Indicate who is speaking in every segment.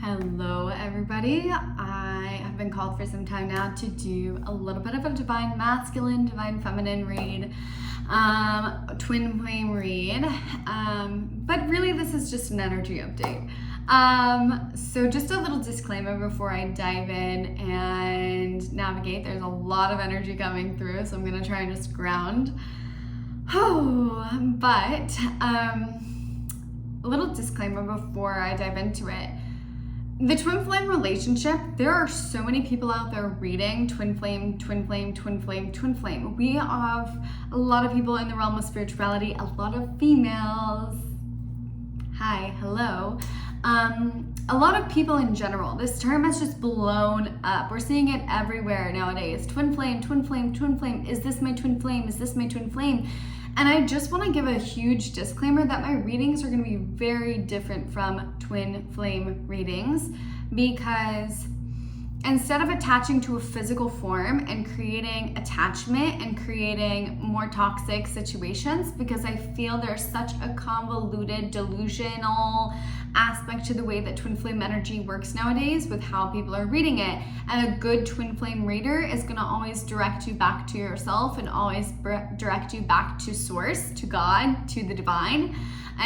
Speaker 1: Hello everybody. I have been called for some time now to do a little bit of a divine masculine, divine feminine read, twin flame read, but really this is just an energy update. So just a little disclaimer before I dive in and navigate. There's a lot of energy coming through, so I'm gonna try and just ground. But a little disclaimer before I dive into it. The twin flame relationship, there are so many people out there reading twin flame, twin flame, twin flame, twin flame. We have a lot of people in the realm of spirituality, a lot of females. Hi, hello. A lot of people in general. This term has just blown up. We're seeing it everywhere nowadays. Twin flame, twin flame, twin flame. Is this my twin flame? Is this my twin flame? And I just want to give a huge disclaimer that my readings are going to be very different from twin flame readings, because instead of attaching to a physical form and creating attachment and creating more toxic situations, because I feel there's such a convoluted, delusional aspect to the way that twin flame energy works nowadays with how people are reading it. And a good twin flame reader is going to always direct you back to yourself and always direct you back to source, to God, to the divine,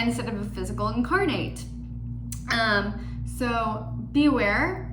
Speaker 1: instead of a physical incarnate. So be aware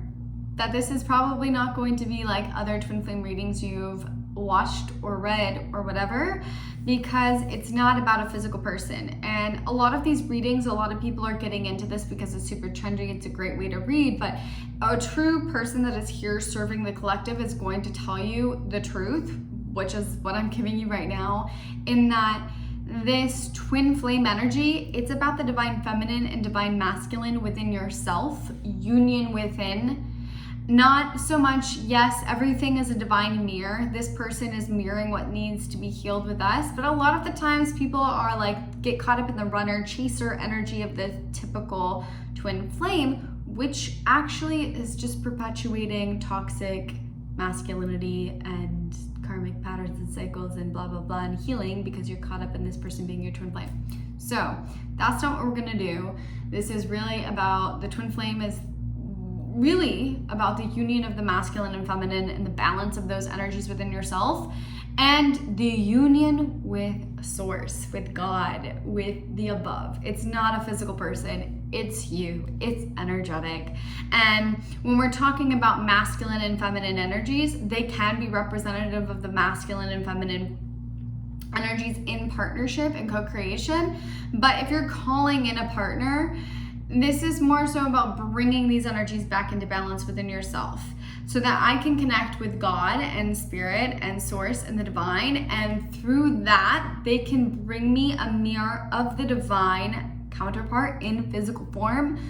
Speaker 1: that this is probably not going to be like other twin flame readings you've watched or read or whatever, because it's not about a physical person. And a lot of these readings, a lot of people are getting into this because it's super trendy, it's a great way to read, but a true person that is here serving the collective is going to tell you the truth, which is what I'm giving you right now, in that this twin flame energy, it's about the divine feminine and divine masculine within yourself, union within. Not so much, yes, everything is a divine mirror. This person is mirroring what needs to be healed with us. But a lot of the times people are like, get caught up in the runner chaser energy of the typical twin flame, which actually is just perpetuating toxic masculinity and karmic patterns and cycles and blah, blah, blah, and healing, because you're caught up in this person being your twin flame. So that's not what we're gonna do. This is really about, the twin flame is really about the union of the masculine and feminine and the balance of those energies within yourself, and the union with source, with God, with the above. It's not a physical person, it's you, it's energetic. And when we're talking about masculine and feminine energies, they can be representative of the masculine and feminine energies in partnership and co-creation. But if you're calling in a partner, this is more so about bringing these energies back into balance within yourself, so that I can connect with God and spirit and source and the divine, and through that they can bring me a mirror of the divine counterpart in physical form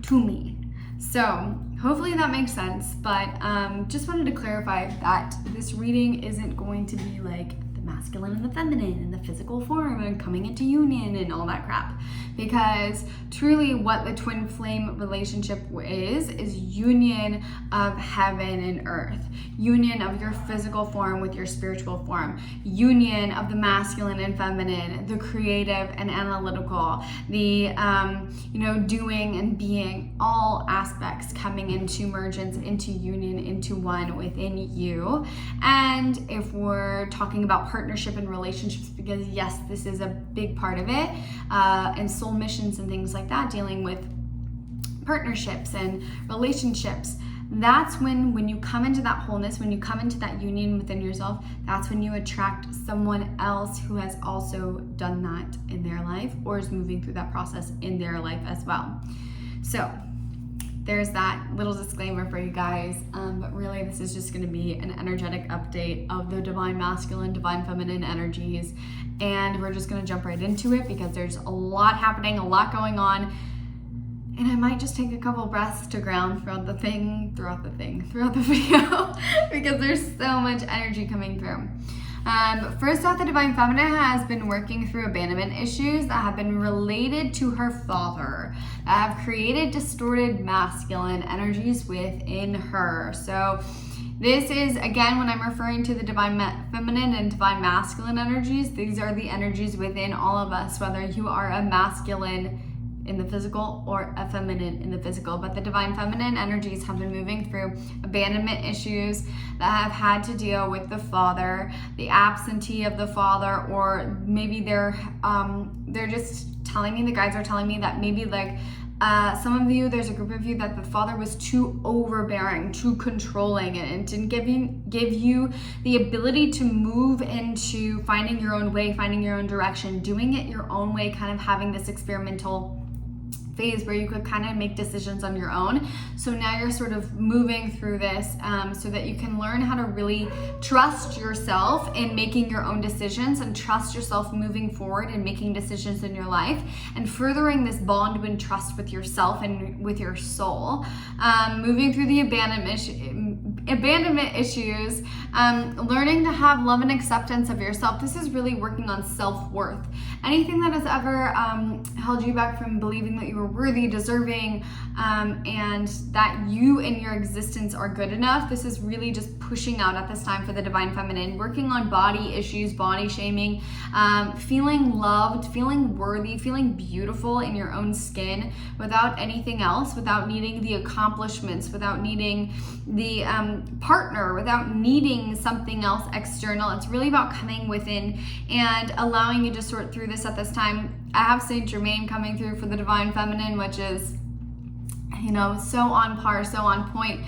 Speaker 1: to me. So hopefully that makes sense, but just wanted to clarify that this reading isn't going to be like the masculine and the feminine in the physical form and coming into union and all that crap, because truly what the twin flame relationship is union of heaven and earth, union of your physical form with your spiritual form, union of the masculine and feminine, the creative and analytical, the doing and being, all aspects coming into emergence, into union, into one within you. And if we're talking about partnership and relationships, because yes, this is a big part of it, and soul missions and things like that, dealing with partnerships and relationships, that's when you come into that wholeness, when you come into that union within yourself, that's when you attract someone else who has also done that in their life or is moving through that process in their life as well. So there's that little disclaimer for you guys, but really this is just going to be an energetic update of the divine masculine, divine feminine energies, and we're just going to jump right into it because there's a lot happening, a lot going on, and I might just take a couple breaths to ground throughout the video because there's so much energy coming through. First off, the divine feminine has been working through abandonment issues that have been related to her father, that have created distorted masculine energies within her. So this is, again, when I'm referring to the divine feminine and divine masculine energies, these are the energies within all of us, whether you are a masculine in the physical or a feminine in the physical. But the divine feminine energies have been moving through abandonment issues that have had to deal with the father, the absentee of the father, or maybe they're just telling me, the guides are telling me that maybe like some of you, there's a group of you that the father was too overbearing, too controlling, and didn't give you the ability to move into finding your own way, finding your own direction, doing it your own way, kind of having this experimental phase where you could kind of make decisions on your own. So now you're sort of moving through this so that you can learn how to really trust yourself in making your own decisions, and trust yourself moving forward and making decisions in your life, and furthering this bond and trust with yourself and with your soul. Moving through the abandonment issues, learning to have love and acceptance of yourself. This is really working on self-worth. Anything that has ever held you back from believing that you were worthy, deserving, and that you and your existence are good enough, this is really just pushing out at this time for the divine feminine. Working on body issues, body shaming, feeling loved, feeling worthy, feeling beautiful in your own skin without anything else, without needing the accomplishments, without needing the partner, without needing something else external. It's really about coming within and allowing you to sort through this at this time. I have Saint Germain coming through for the divine feminine, which is, you know, so on par, so on point,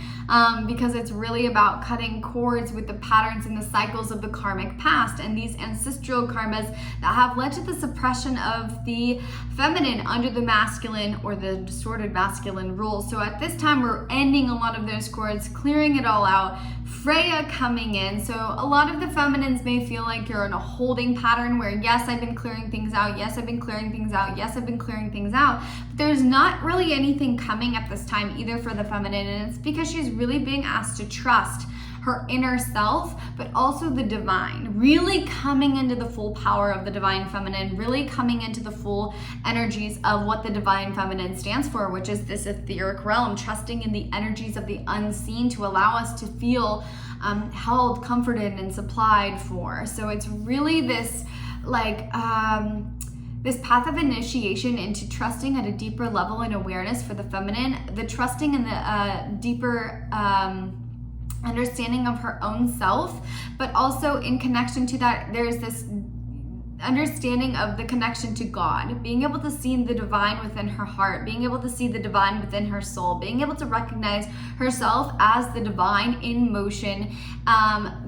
Speaker 1: because it's really about cutting cords with the patterns and the cycles of the karmic past and these ancestral karmas that have led to the suppression of the feminine under the masculine or the distorted masculine rule. So at this time, we're ending a lot of those cords, clearing it all out. Freya coming in. So a lot of the feminines may feel like you're in a holding pattern where, yes, I've been clearing things out. Yes, I've been clearing things out. Yes, I've been clearing things out. But there's not really anything coming at this time either for the feminine. And it's because she's really being asked to trust her inner self, but also the divine, really coming into the full power of the divine feminine, really coming into the full energies of what the divine feminine stands for, which is this etheric realm, trusting in the energies of the unseen to allow us to feel held, comforted, and supplied for. So it's really this like this path of initiation into trusting at a deeper level and awareness for the feminine, the trusting in the deeper understanding of her own self, but also in connection to that, there's this understanding of the connection to God, being able to see the divine within her heart, being able to see the divine within her soul, being able to recognize herself as the divine in motion,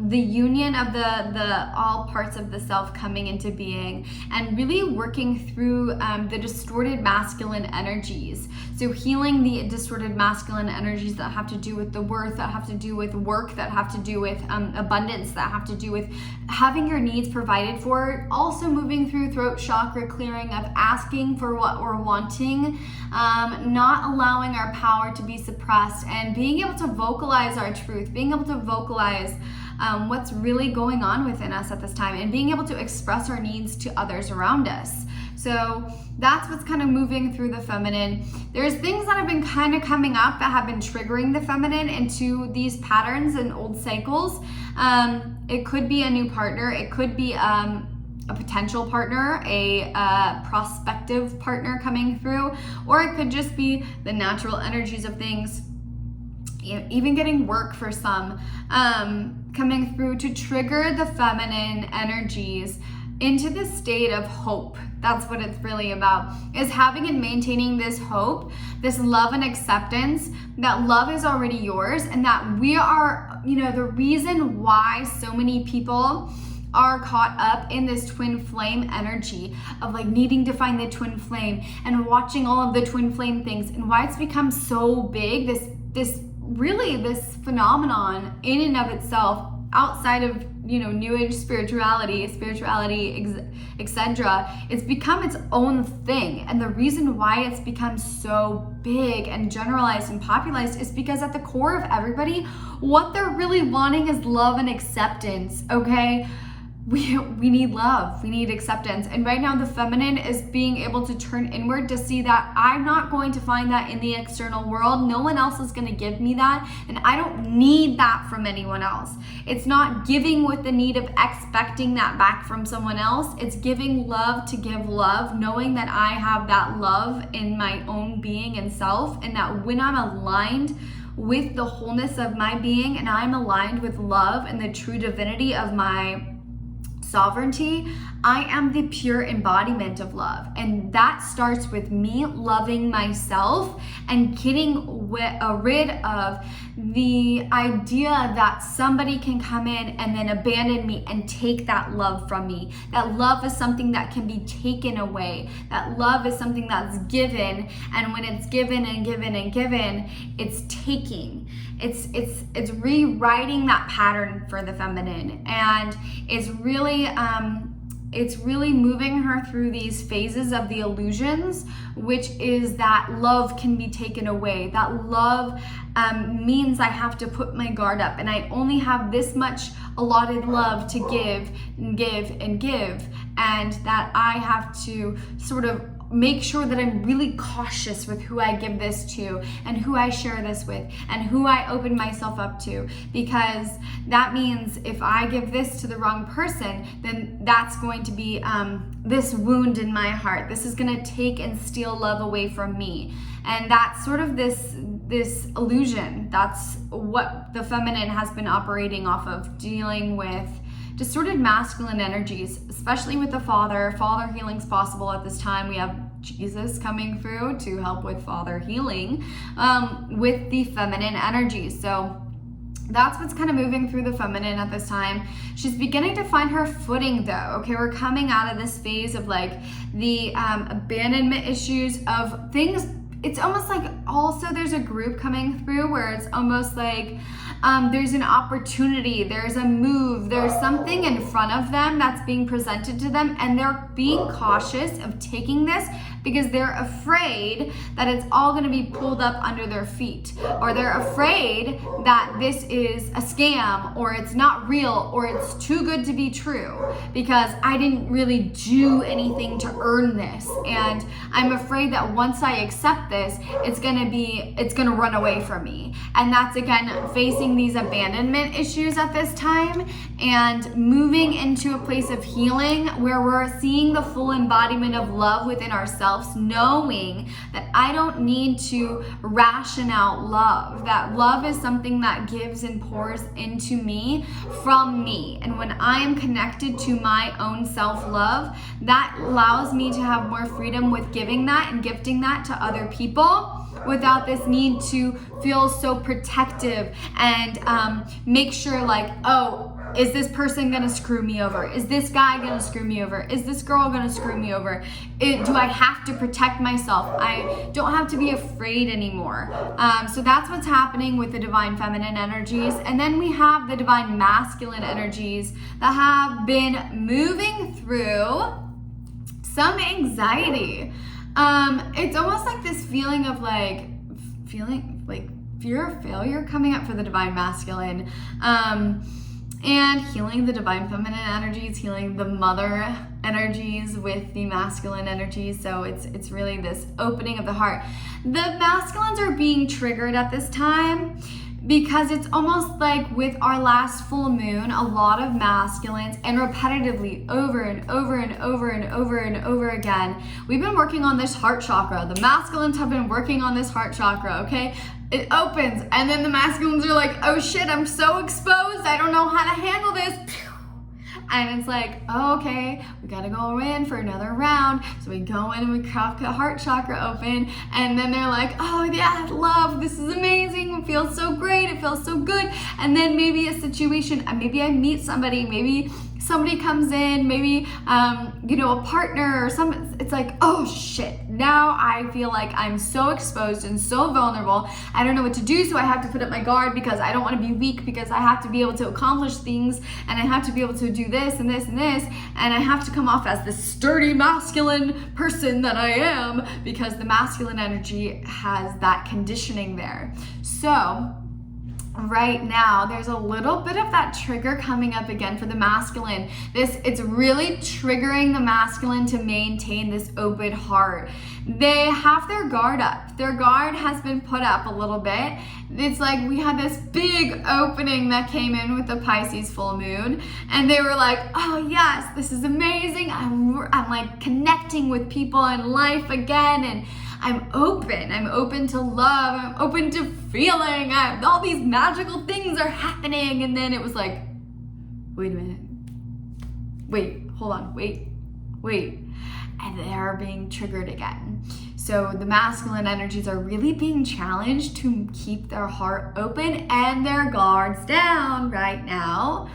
Speaker 1: the union of the all parts of the self coming into being, and really working through the distorted masculine energies. So healing the distorted masculine energies that have to do with the worth, that have to do with work, that have to do with abundance, that have to do with having your needs provided for. Also moving through throat chakra clearing of asking for what we're wanting, not allowing our power to be suppressed, and being able to vocalize our truth, being able to vocalize what's really going on within us at this time, and being able to express our needs to others around us. So that's what's kind of moving through the feminine. There's things that have been kind of coming up that have been triggering the feminine into these patterns and old cycles. It could be a new partner. It could be a potential partner, a prospective partner coming through, or it could just be the natural energies of things, even getting work for some, coming through to trigger the feminine energies into the state of hope. That's what it's really about, is having and maintaining this hope, this love and acceptance that love is already yours, and that we are, the reason why so many people are caught up in this twin flame energy of like needing to find the twin flame and watching all of the twin flame things, and why it's become so big, this phenomenon in and of itself, outside of new age spirituality, etc. It's become its own thing. And the reason why it's become so big and generalized and popularized is because at the core of everybody, what they're really wanting is love and acceptance, okay? we need love, we need acceptance. And right now the feminine is being able to turn inward to see that I'm not going to find that in the external world. No one else is going to give me that, and I don't need that from anyone else. It's not giving with the need of expecting that back from someone else. It's giving love to give love, knowing that I have that love in my own being and self, and that when I'm aligned with the wholeness of my being and I'm aligned with love and the true divinity of my sovereignty, I am the pure embodiment of love. And that starts with me loving myself and getting rid of the idea that somebody can come in and then abandon me and take that love from me. That love is something that can be taken away. That love is something that's given, and when it's given and given and given, it's taking. It's rewriting that pattern for the feminine, and it's really moving her through these phases of the illusions, which is that love can be taken away. That love means I have to put my guard up, and I only have this much allotted love to give and give and give, and that I have to sort of make sure that I'm really cautious with who I give this to and who I share this with and who I open myself up to, because that means if I give this to the wrong person, then that's going to be this wound in my heart. This is going to take and steal love away from me. And that's sort of this illusion. That's what the feminine has been operating off of, dealing with distorted masculine energies, especially with the father. Father healing's possible at this time. We have Jesus coming through to help with father healing with the feminine energies. So that's what's kind of moving through the feminine at this time. She's beginning to find her footing though. Okay, we're coming out of this phase of like the abandonment issues of things. It's almost like also there's a group coming through where it's almost like there's an opportunity, there's a move, there's something in front of them that's being presented to them, and they're being cautious of taking this because they're afraid that it's all going to be pulled up under their feet, or they're afraid that this is a scam, or it's not real, or it's too good to be true because I didn't really do anything to earn this, and I'm afraid that once I accept this, it's gonna run away from me. And that's again facing these abandonment issues at this time and moving into a place of healing where we're seeing the full embodiment of love within ourselves, knowing that I don't need to ration out love, that love is something that gives and pours into me from me. And when I am connected to my own self-love, that allows me to have more freedom with giving that and gifting that to other people without this need to feel so protective and make sure like, oh, is this person gonna screw me over? Is this guy gonna screw me over? Is this girl gonna screw me over? Do I have to protect myself? I don't have to be afraid anymore. So that's what's happening with the divine feminine energies. And then we have the divine masculine energies that have been moving through some anxiety. It's almost like this feeling of feeling like fear of failure coming up for the divine masculine, and healing the divine feminine energies, healing the mother energies with the masculine energies. So it's really this opening of the heart. The masculines are being triggered at this time because it's almost like with our last full moon, a lot of masculines, and repetitively over and over and over and over and over again, we've been working on this heart chakra. The masculines have been working on this heart chakra, okay? It opens, and then the masculines are like, oh shit, I'm so exposed, I don't know how to handle this. And it's like, oh, okay, we gotta go in for another round. So we go in and we crack the heart chakra open, and then they're like, oh yeah, love, this is amazing, it feels so great, it feels so good. And then maybe a situation, maybe I meet somebody, maybe somebody comes in, maybe a partner or something. It's like, oh shit, now I feel like I'm so exposed and so vulnerable. I don't know what to do, so I have to put up my guard because I don't want to be weak, because I have to be able to accomplish things, and I have to be able to do this and this and this, and I have to come off as this sturdy masculine person that I am, because the masculine energy has that conditioning there. So right now, there's a little bit of that trigger coming up again for the masculine. It's really triggering the masculine to maintain this open heart. They have their guard up. Their guard has been put up a little bit. It's like we had this big opening that came in with the Pisces full moon, and they were like, oh yes, this is amazing. I'm like connecting with people in life again, and I'm open to love, I'm open to feeling, all these magical things are happening. And then it was like, wait a minute, hold on, wait. And they're being triggered again. So the masculine energies are really being challenged to keep their heart open and their guards down right now.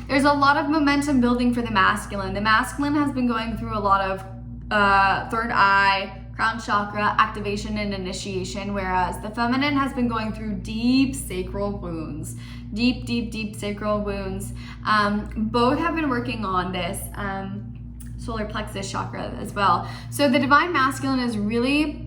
Speaker 1: There's a lot of momentum building for the masculine. The masculine has been going through a lot of third eye, crown chakra activation and initiation, whereas the feminine has been going through deep sacral wounds. Deep sacral wounds. Both have been working on this solar plexus chakra as well. So the divine masculine is really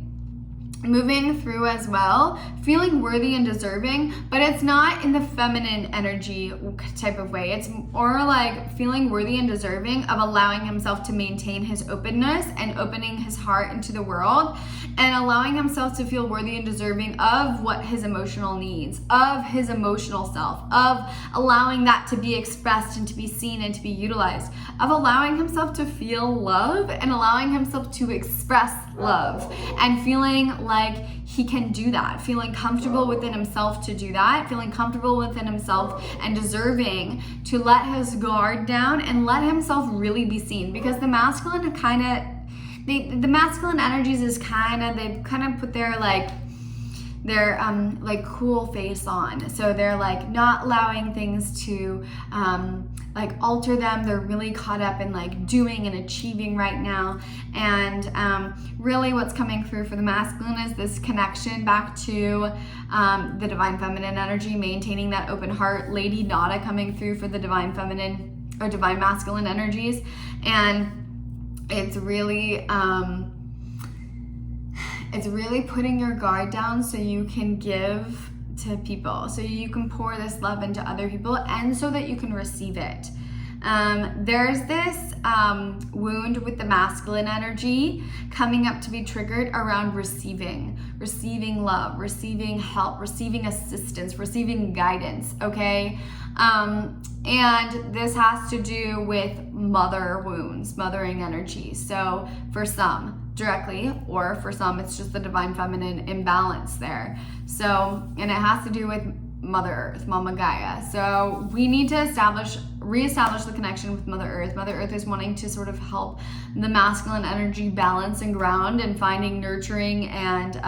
Speaker 1: moving through as well, feeling worthy and deserving, but it's not in the feminine energy type of way. It's more like feeling worthy and deserving of allowing himself to maintain his openness and opening his heart into the world, and allowing himself to feel worthy and deserving of what his emotional needs, of his emotional self, of allowing that to be expressed and to be seen and to be utilized, of allowing himself to feel love and allowing himself to express love, and feeling like he can do that, feeling comfortable within himself to do that, feeling comfortable within himself and deserving to let his guard down and let himself really be seen. Because the masculine the masculine energies is they've kind of put their cool face on. So they're like not allowing things to alter them. They're really caught up in like doing and achieving right now. And really what's coming through for the masculine is this connection back to the divine feminine energy, maintaining that open heart. Lady Nada coming through for the divine feminine or divine masculine energies. And it's really putting your guard down so you can give to people, so you can pour this love into other people, and so that you can receive it. There's this wound with the masculine energy coming up to be triggered around receiving love, receiving help, receiving assistance, receiving guidance, okay? And this has to do with mother wounds, mothering energy. So for some, directly, or for some, it's just the divine feminine imbalance there. So, and it has to do with Mother Earth, Mama Gaia. So we need to reestablish the connection with Mother Earth. Mother Earth is wanting to sort of help the masculine energy balance and ground, and finding nurturing and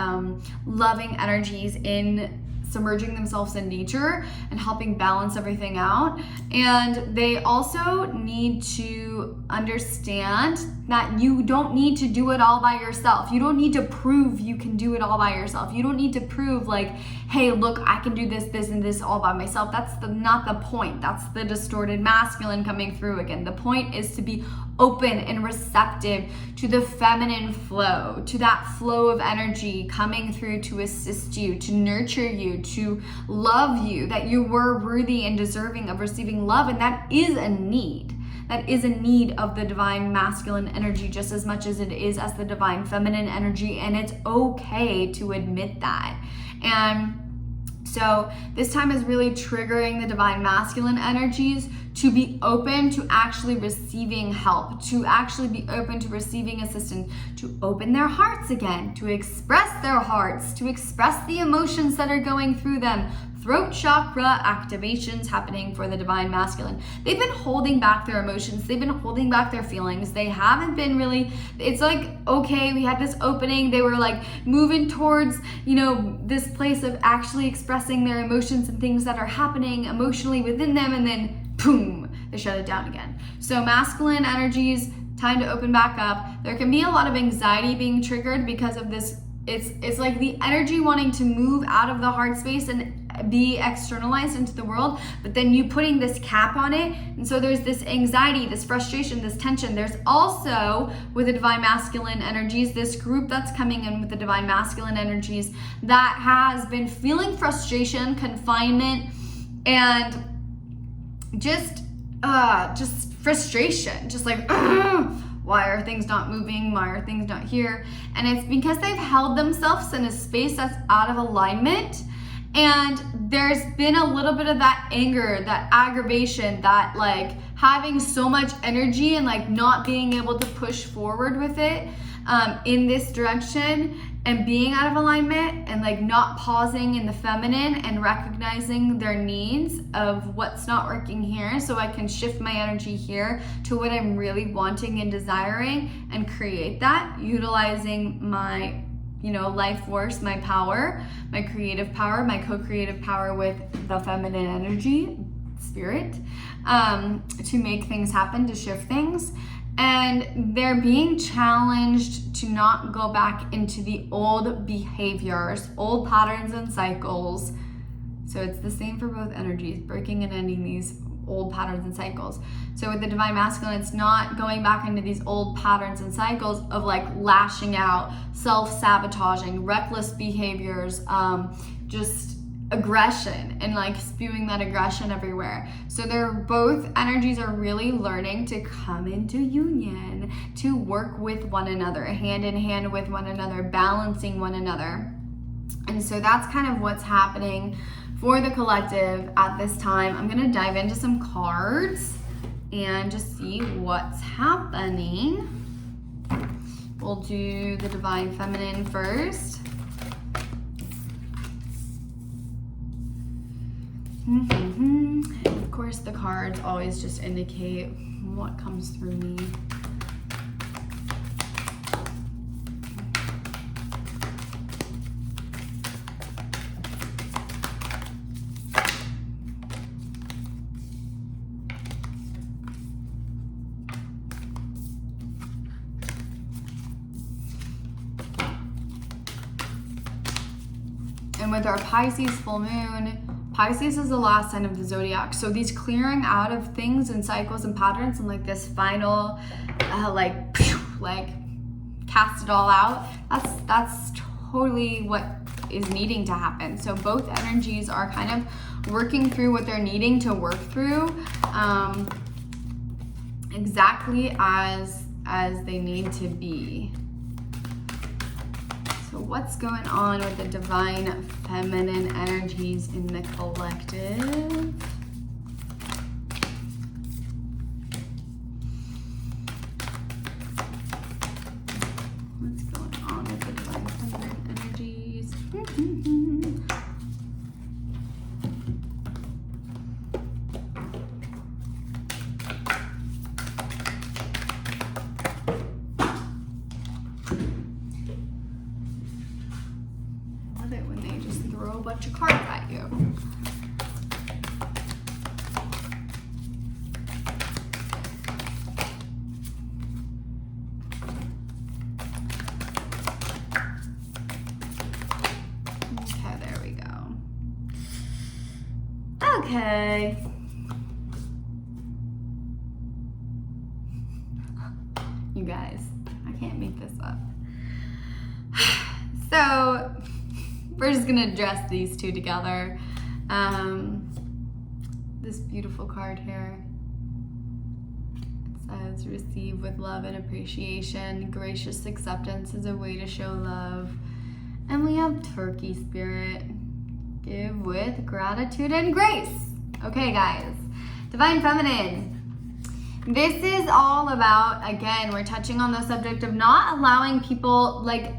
Speaker 1: loving energies in submerging themselves in nature and helping balance everything out. And they also need to understand that you don't need to do it all by yourself. You don't need to prove you can do it all by yourself. You don't need to prove like, hey, look, I can do this, and this all by myself. That's not the point. That's the distorted masculine coming through again. The point is to be open and receptive to the feminine flow, to that flow of energy coming through to assist you, to nurture you, to love you, that you were worthy and deserving of receiving love. And that is a need. That is a need of the divine masculine energy just as much as it is as the divine feminine energy. And it's okay to admit that. And so this time is really triggering the divine masculine energies to be open to actually receiving help, to actually be open to receiving assistance, to open their hearts again, to express their hearts, to express the emotions that are going through them. Throat chakra activations happening for the divine masculine. They've been holding back their emotions. They've been holding back their feelings. They haven't been really, it's like, okay, we had this opening. They were like moving towards, this place of actually expressing their emotions and things that are happening emotionally within them. And then boom, they shut it down again. So masculine energies, time to open back up. There can be a lot of anxiety being triggered because of this. It's like the energy wanting to move out of the heart space and be externalized into the world, but then you putting this cap on it. And so there's this anxiety, this frustration, this tension. There's also, with the divine masculine energies, this group that's coming in with the divine masculine energies that has been feeling frustration, confinement, and just frustration, just like, why are things not moving? Why are things not here? And it's because they've held themselves in a space that's out of alignment. And there's been a little bit of that anger, that aggravation, that like having so much energy and like not being able to push forward with it in this direction, and being out of alignment, and like not pausing in the feminine and recognizing their needs of what's not working here, so I can shift my energy here to what I'm really wanting and desiring and create that, utilizing my life force, my power, my creative power, my co-creative power with the feminine energy, spirit, to make things happen, to shift things. And they're being challenged to not go back into the old behaviors, old patterns and cycles. So it's the same for both energies, breaking and ending these old patterns and cycles. So with the divine masculine, it's not going back into these old patterns and cycles of like lashing out, self-sabotaging, reckless behaviors, just aggression, and like spewing that aggression everywhere. So they're both energies are really learning to come into union, to work with one another, hand in hand with one another, balancing one another. And so that's kind of what's happening for the collective at this time. I'm gonna dive into some cards and just see what's happening. We'll do the divine feminine first. And of course, the cards always just indicate what comes through me. And with our Pisces full moon, Pisces is the last sign of the zodiac. So these clearing out of things and cycles and patterns, and like this final, like cast it all out. That's totally what is needing to happen. So both energies are kind of working through what they're needing to work through, exactly as they need to be. So what's going on with the divine feminine energies in the collective? What's going on with the divine feminine energies? Throw a bunch of cards at you. Okay, there we go. Okay. You guys, I can't make this up. So, we're just gonna address these two together. This beautiful card here. It says, receive with love and appreciation. Gracious acceptance is a way to show love. And we have Turkey spirit. Give with gratitude and grace. Okay, guys. Divine feminine. This is all about, again, we're touching on the subject of not allowing people, like,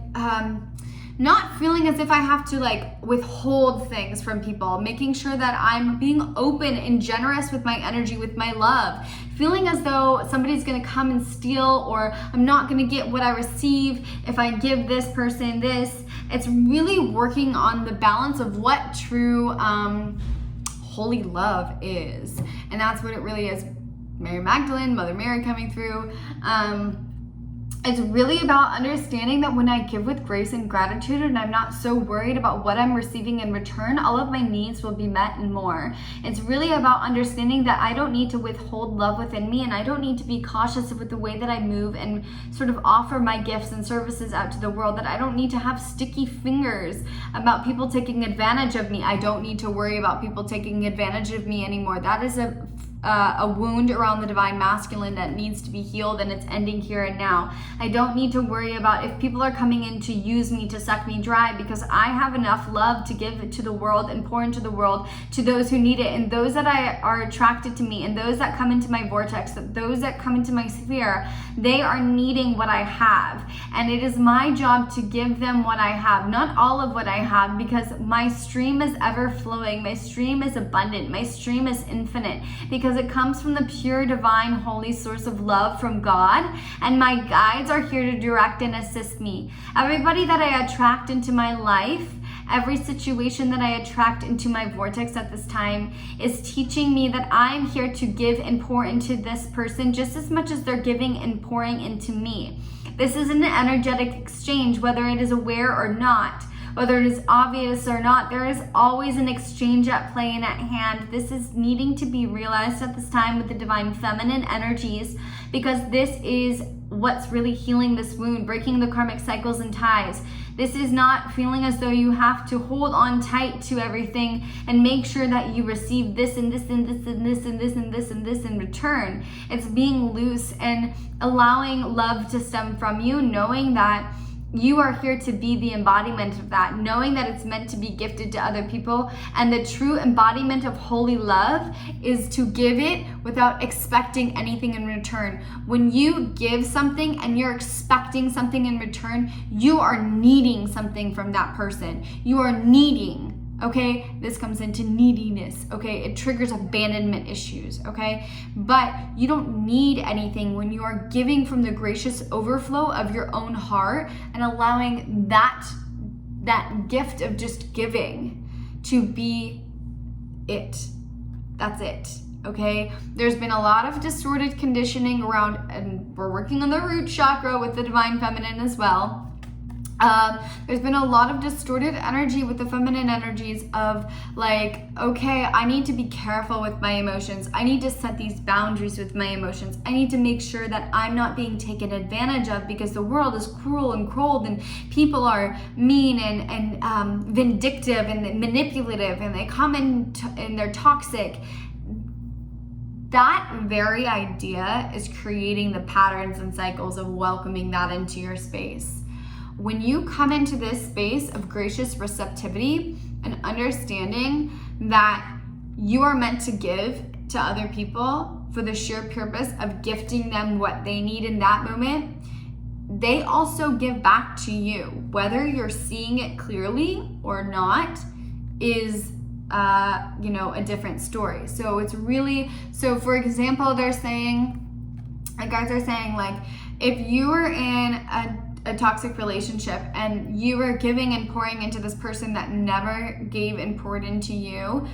Speaker 1: not feeling as if I have to like withhold things from people, making sure that I'm being open and generous with my energy, with my love, feeling as though somebody's gonna come and steal, or I'm not gonna get what I receive if I give this person this. It's really working on the balance of what true holy love is. And that's what it really is. Mary Magdalene, Mother Mary coming through. It's really about understanding that when I give with grace and gratitude and I'm not so worried about what I'm receiving in return, all of my needs will be met and more. It's really about understanding that I don't need to withhold love within me, and I don't need to be cautious with the way that I move and sort of offer my gifts and services out to the world, that I don't need to have sticky fingers about people taking advantage of me. I don't need to worry about people taking advantage of me anymore. That is a wound around the divine masculine that needs to be healed, and it's ending here and now. I don't need to worry about if people are coming in to use me, to suck me dry, because I have enough love to give to the world and pour into the world to those who need it, and those that are attracted to me, and those that come into my vortex, those that come into my sphere, they are needing what I have, and it is my job to give them what I have, not all of what I have, because my stream is ever flowing, my stream is abundant, my stream is infinite, because it comes from the pure, divine, holy source of love from God, and my guides are here to direct and assist me. Everybody that I attract into my life, every situation that I attract into my vortex at this time is teaching me that I'm here to give and pour into this person just as much as they're giving and pouring into me. This is an energetic exchange, whether it is aware or not. Whether it is obvious or not, there is always an exchange at play and at hand. This is needing to be realized at this time with the divine feminine energies, because this is what's really healing this wound, breaking the karmic cycles and ties. This is not feeling as though you have to hold on tight to everything and make sure that you receive this and this and this and this and this and this and this in return. It's being loose and allowing love to stem from you, knowing that you are here to be the embodiment of that, knowing that it's meant to be gifted to other people. And the true embodiment of holy love is to give it without expecting anything in return. When you give something and you're expecting something in return, you are needing something from that person. You are needing. Okay, this comes into neediness, okay? It triggers abandonment issues, okay? But you don't need anything when you are giving from the gracious overflow of your own heart and allowing that gift of just giving to be it. That's it, okay? There's been a lot of distorted conditioning around, and we're working on the root chakra with the divine feminine as well. There's been a lot of distorted energy with the feminine energies of like, okay, I need to be careful with my emotions. I need to set these boundaries with my emotions. I need to make sure that I'm not being taken advantage of, because the world is cruel and cold and people are mean and vindictive and manipulative, and they come in and they're toxic. That very idea is creating the patterns and cycles of welcoming that into your space. When you come into this space of gracious receptivity and understanding that you are meant to give to other people for the sheer purpose of gifting them what they need in that moment, they also give back to you. Whether you're seeing it clearly or not is a different story. So it's really, so for example, they're saying, guys are saying, like, if you were in a toxic relationship and you were giving and pouring into this person that never gave and poured into you,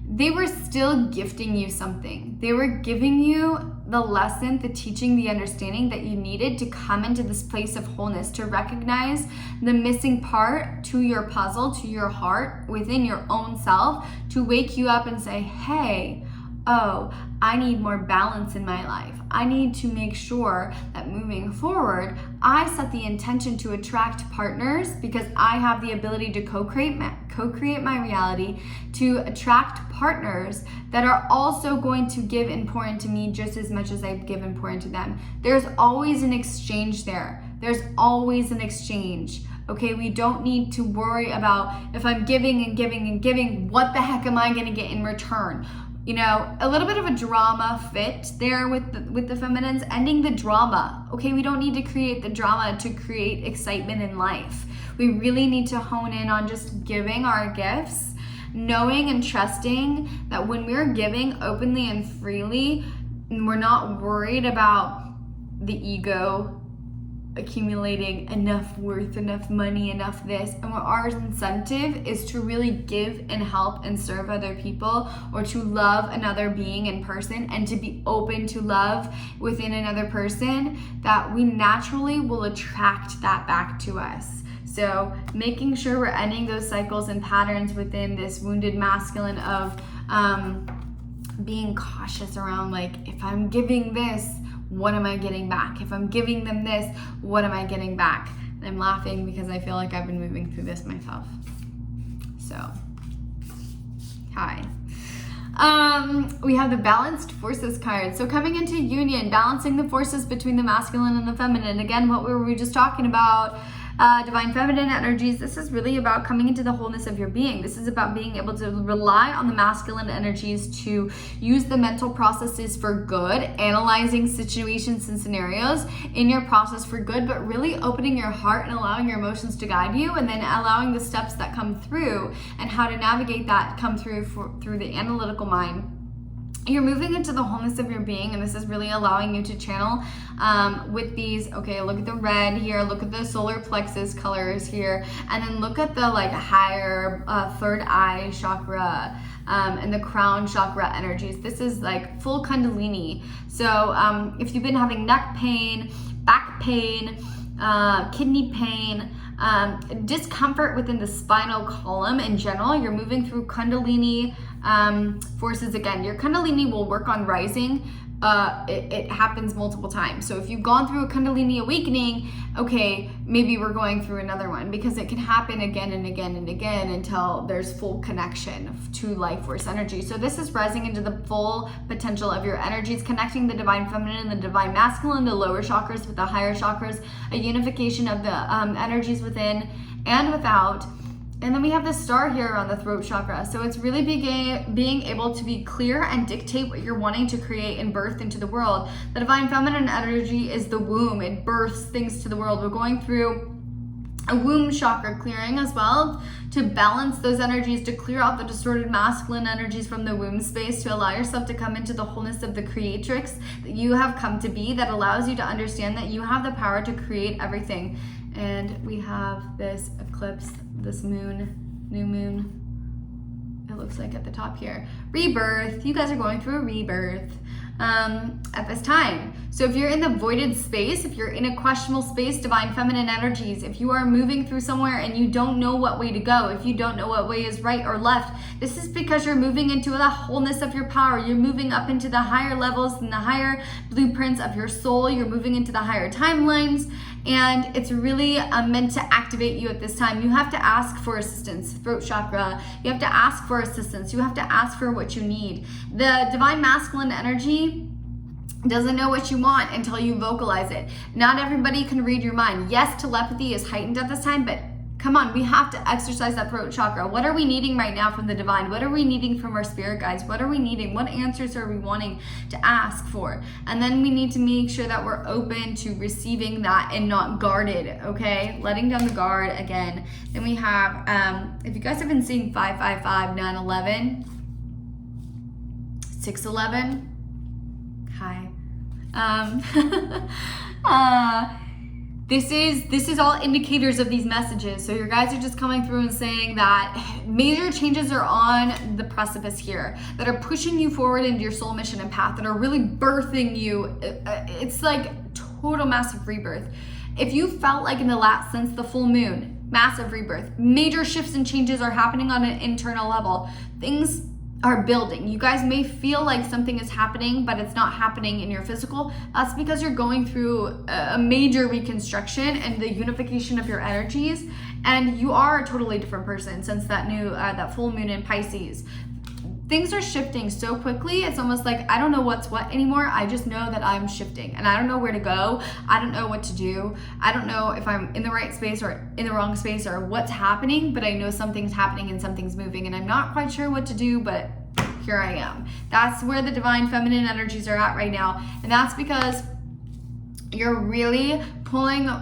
Speaker 1: they were still gifting you something. They were giving you the lesson, the teaching, the understanding that you needed to come into this place of wholeness, to recognize the missing part to your puzzle, to your heart, within your own self, to wake you up and say, hey, oh, I need more balance in my life. I need to make sure that moving forward, I set the intention to attract partners, because I have the ability to co-create my reality, to attract partners that are also going to give and pour into me just as much as I give and pour into them. There's always an exchange there. There's always an exchange. Okay, we don't need to worry about, if I'm giving and giving and giving, what the heck am I going to get in return? You know, a little bit of a drama fit there with the feminines, ending the drama. Okay, we don't need to create the drama to create excitement in life. We really need to hone in on just giving our gifts, knowing and trusting that when we're giving openly and freely, and we're not worried about the ego accumulating enough worth, enough money, enough this. And what our incentive is to really give and help and serve other people, or to love another being in person, and to be open to love within another person, that we naturally will attract that back to us. So making sure we're ending those cycles and patterns within this wounded masculine of being cautious around, like, if I'm giving this, what am I getting back? If I'm giving them this, what am I getting back? And I'm laughing because I feel like I've been moving through this myself. So, hi. We have the balanced forces card. So coming into union, balancing the forces between the masculine and the feminine. Again, what were we just talking about? Divine feminine energies. This is really about coming into the wholeness of your being. This is about being able to rely on the masculine energies to use the mental processes for good, analyzing situations and scenarios in your process for good, but really opening your heart and allowing your emotions to guide you, and then allowing the steps that come through and how to navigate that come through through the analytical mind. You're moving into the wholeness of your being, and this is really allowing you to channel with these. Okay, look at the red here, look at the solar plexus colors here, and then look at the like higher third eye chakra and the crown chakra energies. This is like full kundalini. So if you've been having neck pain, back pain, kidney pain, discomfort within the spinal column in general, you're moving through kundalini forces. Again, your kundalini will work on rising. It happens multiple times. So if you've gone through a kundalini awakening, okay, maybe we're going through another one, because it can happen again and again and again until there's full connection to life force energy. So this is rising into the full potential of your energies, connecting the divine feminine and the divine masculine, the lower chakras with the higher chakras, a unification of the energies within and without. And then we have the star here on the throat chakra. So it's really being able to be clear and dictate what you're wanting to create and birth into the world. The divine feminine energy is the womb. It births things to the world. We're going through a womb chakra clearing as well to balance those energies, to clear out the distorted masculine energies from the womb space, to allow yourself to come into the wholeness of the creatrix that you have come to be, that allows you to understand that you have the power to create everything. And we have this eclipse, this moon, new moon, it looks like at the top here. Rebirth. You guys are going through a rebirth at this time. So if you're in the voided space, if you're in a questionable space, divine feminine energies, if you are moving through somewhere and you don't know what way to go, if you don't know what way is right or left, this is because you're moving into the wholeness of your power. You're moving up into the higher levels and the higher blueprints of your soul. You're moving into the higher timelines. And it's really meant to activate you at this time. You have to ask for assistance, throat chakra. You have to ask for assistance. You have to ask for what you need. The divine masculine energy doesn't know what you want until you vocalize it. Not everybody can read your mind. Yes, telepathy is heightened at this time, but come on, we have to exercise that throat chakra. What are we needing right now from the divine? What are we needing from our spirit guides? What are we needing? What answers are we wanting to ask for? And then we need to make sure that we're open to receiving that and not guarded, okay? Letting down the guard again. Then we have, if you guys have been seeing 555, 911, 611, hi. This is all indicators of these messages. So your guys are just coming through and saying that major changes are on the precipice here, that are pushing you forward into your soul mission and path, that are really birthing you. It's like total massive rebirth. If you felt like in the last, since the full moon, massive rebirth, major shifts and changes are happening on an internal level. Things are building. You guys may feel like something is happening, but it's not happening in your physical. That's because you're going through a major reconstruction and the unification of your energies, and you are a totally different person since that new that full moon in Pisces. Things are shifting so quickly. It's almost like I don't know what's what anymore. I just know that I'm shifting and I don't know where to go. I don't know what to do. I don't know if I'm in the right space or in the wrong space or what's happening, but I know something's happening and something's moving and I'm not quite sure what to do, but here I am. That's where the divine feminine energies are at right now. And that's because you're really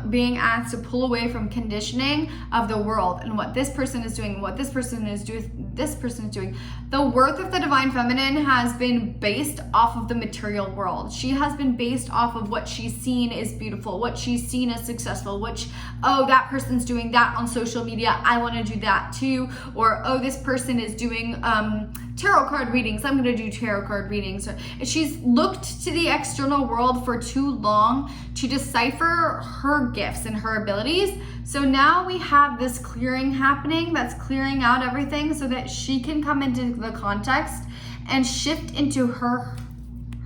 Speaker 1: being asked to pull away from conditioning of the world and what this person is doing, what this person is doing. The worth of the divine feminine has been based off of the material world. She has been based off of what she's seen is beautiful, what she's seen as successful, oh, that person's doing that on social media, I want to do that too. Or, oh, this person is doing tarot card readings, I'm going to do tarot card readings. She's looked to the external world for too long to decipher her gifts and her abilities. So now we have this clearing happening that's clearing out everything so that she can come into the context and shift into her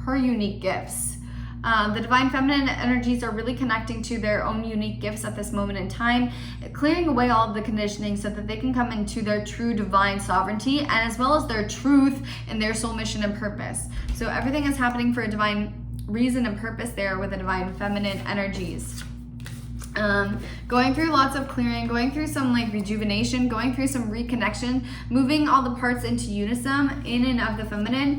Speaker 1: unique gifts. The divine feminine energies are really connecting to their own unique gifts at this moment in time, clearing away all of the conditioning so that they can come into their true divine sovereignty and as well as their truth and their soul mission and purpose. So everything is happening for a divine reason and purpose there with the divine feminine energies. Going through lots of clearing, going through some like rejuvenation, going through some reconnection, moving all the parts into unison in and of the feminine.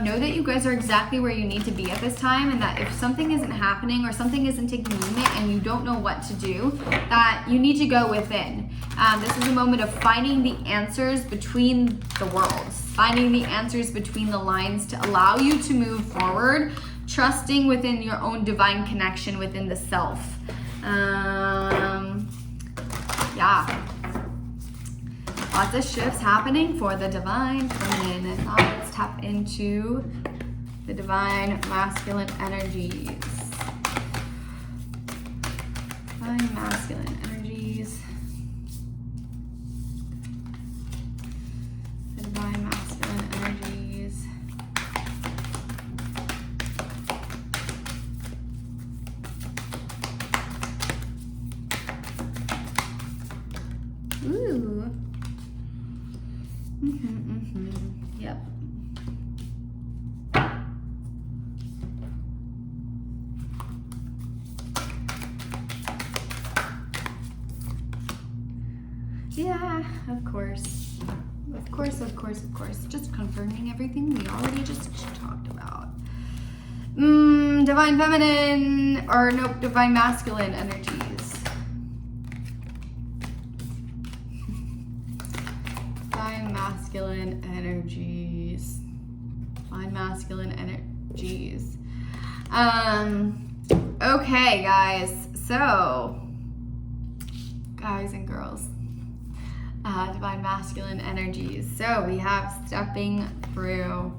Speaker 1: Know that you guys are exactly where you need to be at this time, and that if something isn't happening or something isn't taking movement and you don't know what to do, that you need to go within. This is a moment of finding the answers between the worlds, finding the answers between the lines to allow you to move forward, trusting within your own divine connection within the self. Yeah, lots of shifts happening for the divine feminine. And now let's tap into the divine masculine energies. Divine masculine energies. The divine masculine energies. Ooh. Yep. Yeah, of course. Of course. Just confirming everything we already just talked about. Divine feminine, or nope, divine masculine energies. Masculine energies. Divine masculine energies. Okay, guys. So, guys and girls, divine masculine energies. So we have stepping through.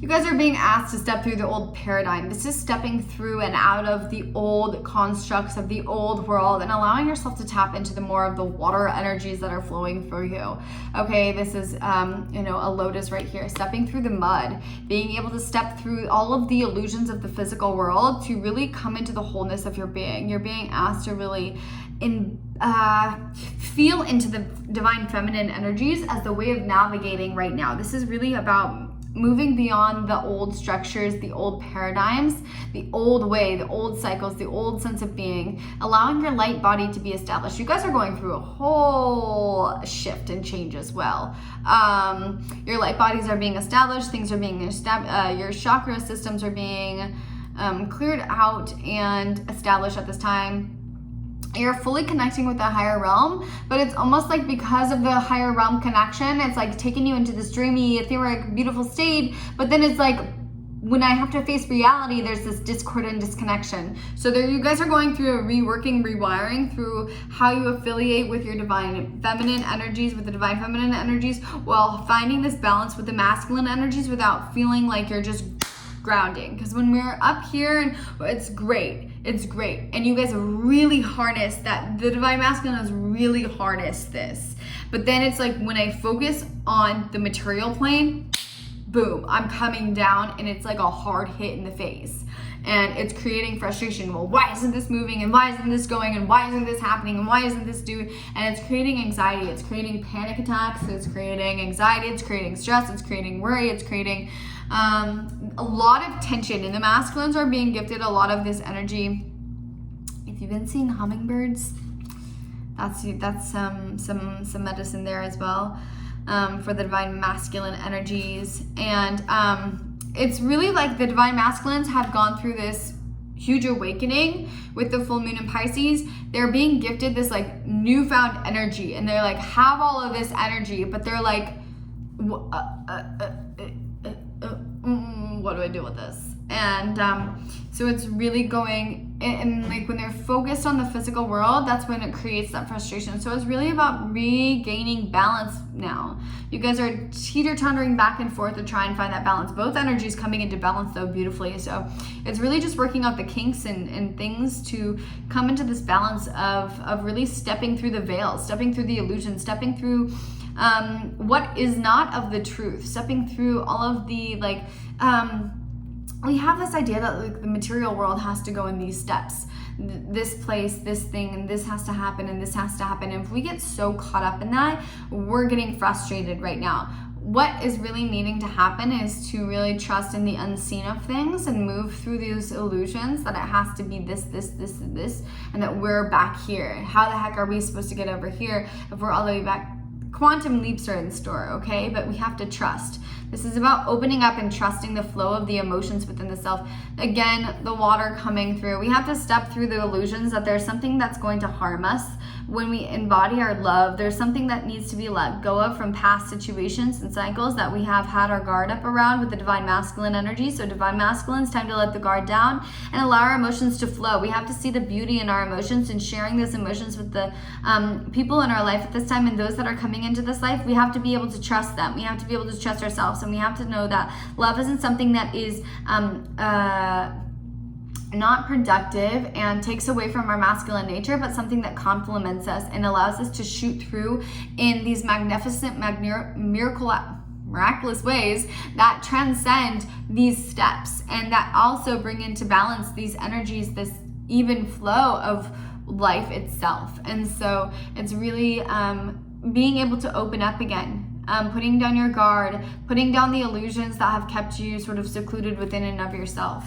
Speaker 1: You guys are being asked to step through the old paradigm. This is stepping through and out of the old constructs of the old world and allowing yourself to tap into the more of the water energies that are flowing through you. Okay, this is, a lotus right here, stepping through the mud, being able to step through all of the illusions of the physical world to really come into the wholeness of your being. You're being asked to really feel into the divine feminine energies as the way of navigating right now. This is really about moving beyond the old structures, the old paradigms, the old way, the old cycles, the old sense of being, allowing your light body to be established. You guys are going through a whole shift and change as well. Your light bodies are being established, things are being established, your chakra systems are being cleared out and established at this time. You're fully connecting with the higher realm, but it's almost like because of the higher realm connection, it's like taking you into this dreamy, etheric, beautiful state, but then it's like, when I have to face reality, there's this discord and disconnection. So there, you guys are going through a rewiring through how you affiliate with your divine feminine energies, with the divine feminine energies, while finding this balance with the masculine energies without feeling like you're just grounding. Because when we're up here, and it's great, and you guys have really harnessed that. The divine masculine has really harnessed this, but then it's like when I focus on the material plane, boom, I'm coming down, and it's like a hard hit in the face, and it's creating frustration. Well, why isn't this moving, and why isn't this going, and why isn't this happening, and why isn't this doing? And it's creating anxiety, it's creating panic attacks, it's creating anxiety, it's creating stress, it's creating worry, it's creating a lot of tension. And the masculines are being gifted a lot of this energy. If you've been seeing hummingbirds, that's some medicine there as well, for the divine masculine energies. And it's really like the divine masculines have gone through this huge awakening with the full moon in Pisces, they're being gifted this like newfound energy, and they're like have all of this energy, but they're like, what do I do with this? And so it's really going, and like when they're focused on the physical world, that's when it creates that frustration. So it's really about regaining balance now. You guys are teeter-tottering back and forth to try and find that balance. Both energies coming into balance though beautifully. So it's really just working out the kinks and things to come into this balance of really stepping through the veil, stepping through the illusion, stepping through what is not of the truth, stepping through all of the like, we have this idea that like the material world has to go in these steps, this place, this thing, and this has to happen, and this has to happen. And if we get so caught up in that, we're getting frustrated right now. What is really needing to happen is to really trust in the unseen of things and move through these illusions that it has to be this, and that we're back here. How the heck are we supposed to get over here if we're all the way back? Quantum leaps are in store, okay? But we have to trust. This is about opening up and trusting the flow of the emotions within the self. Again, the water coming through. We have to step through the illusions that there's something that's going to harm us. When we embody our love, there's something that needs to be let go of from past situations and cycles that we have had our guard up around with the divine masculine energy. So divine masculine, it's time to let the guard down and allow our emotions to flow. We have to see the beauty in our emotions and sharing those emotions with the people in our life at this time, and those that are coming into this life. We have to be able to trust them. We have to be able to trust ourselves, and we have to know that love isn't something that is not productive and takes away from our masculine nature, but something that complements us and allows us to shoot through in these magnificent, miraculous ways that transcend these steps, and that also bring into balance these energies, this even flow of life itself. And so it's really being able to open up again, putting down your guard, putting down the illusions that have kept you sort of secluded within and of yourself.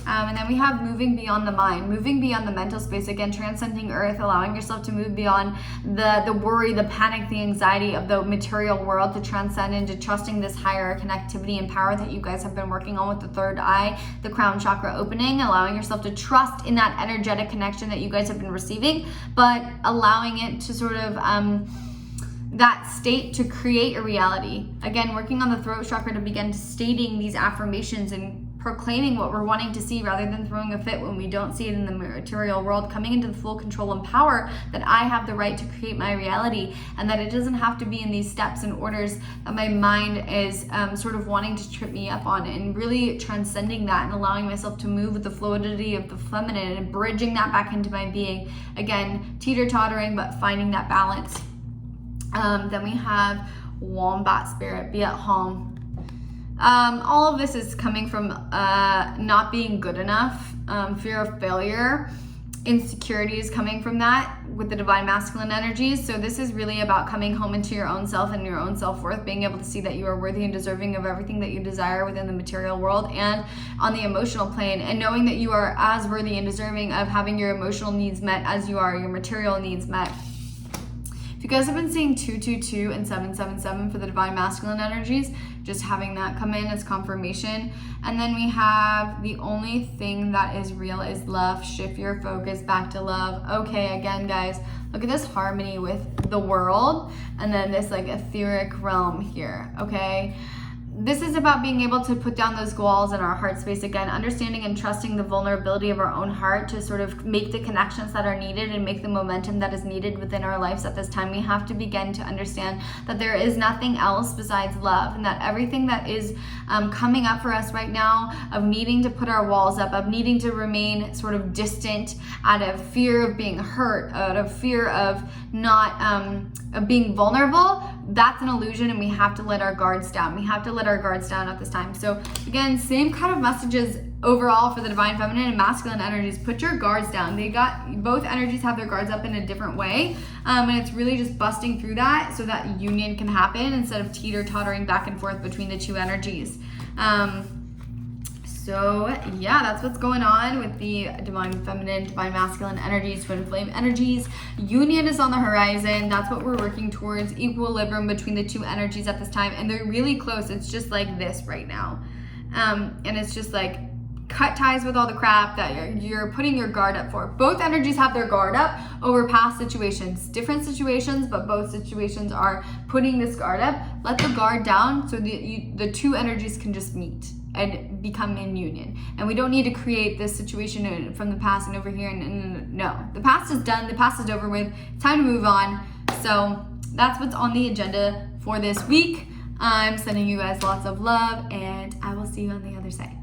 Speaker 1: And then we have moving beyond the mind, moving beyond the mental space, again, transcending earth, allowing yourself to move beyond the worry, the panic, the anxiety of the material world, to transcend into trusting this higher connectivity and power that you guys have been working on with the third eye, the crown chakra opening, allowing yourself to trust in that energetic connection that you guys have been receiving, but allowing it to sort of that state to create a reality. Again, working on the throat chakra to begin stating these affirmations and proclaiming what we're wanting to see, rather than throwing a fit when we don't see it in the material world, coming into the full control and power that I have the right to create my reality, and that it doesn't have to be in these steps and orders that my mind is sort of wanting to trip me up on, and really transcending that and allowing myself to move with the fluidity of the feminine and bridging that back into my being. Again, teeter-tottering, but finding that balance. Then we have wombat spirit, be at home. All of this is coming from not being good enough, fear of failure, insecurity is coming from that with the divine masculine energies. So this is really about coming home into your own self and your own self-worth, being able to see that you are worthy and deserving of everything that you desire within the material world and on the emotional plane, and knowing that you are as worthy and deserving of having your emotional needs met as you are your material needs met. If you guys have been seeing 222 and 777 for the divine masculine energies, just having that come in as confirmation. And then we have the only thing that is real is love. Shift your focus back to love. Okay, again, guys, look at this harmony with the world and then this like etheric realm here, okay? This is about being able to put down those walls in our heart space, again, understanding and trusting the vulnerability of our own heart to sort of make the connections that are needed and make the momentum that is needed within our lives at this time. We have to begin to understand that there is nothing else besides love, and that everything that is coming up for us right now of needing to put our walls up, of needing to remain sort of distant out of fear of being hurt, out of fear of not of being vulnerable, that's an illusion, and we have to let our guards down. We have to let our guards down at this time. So again, same kind of messages overall for the divine feminine and masculine energies. Put your guards down. Both energies have their guards up in a different way, and it's really just busting through that so that union can happen instead of teeter-tottering back and forth between the two energies. So yeah, that's what's going on with the divine feminine, divine masculine energies, twin flame energies. Union is on the horizon. That's what we're working towards, equilibrium between the two energies at this time. And they're really close. It's just like this right now. And it's just like cut ties with all the crap that you're putting your guard up for. Both energies have their guard up over past situations. Different situations, but both situations are putting this guard up. Let the guard down so the two energies can just meet and become in union. And we don't need to create this situation from the past and over here. And no, the past is done. The past is over with. It's time to move on. So that's what's on the agenda for this week. I'm sending you guys lots of love, and I will see you on the other side.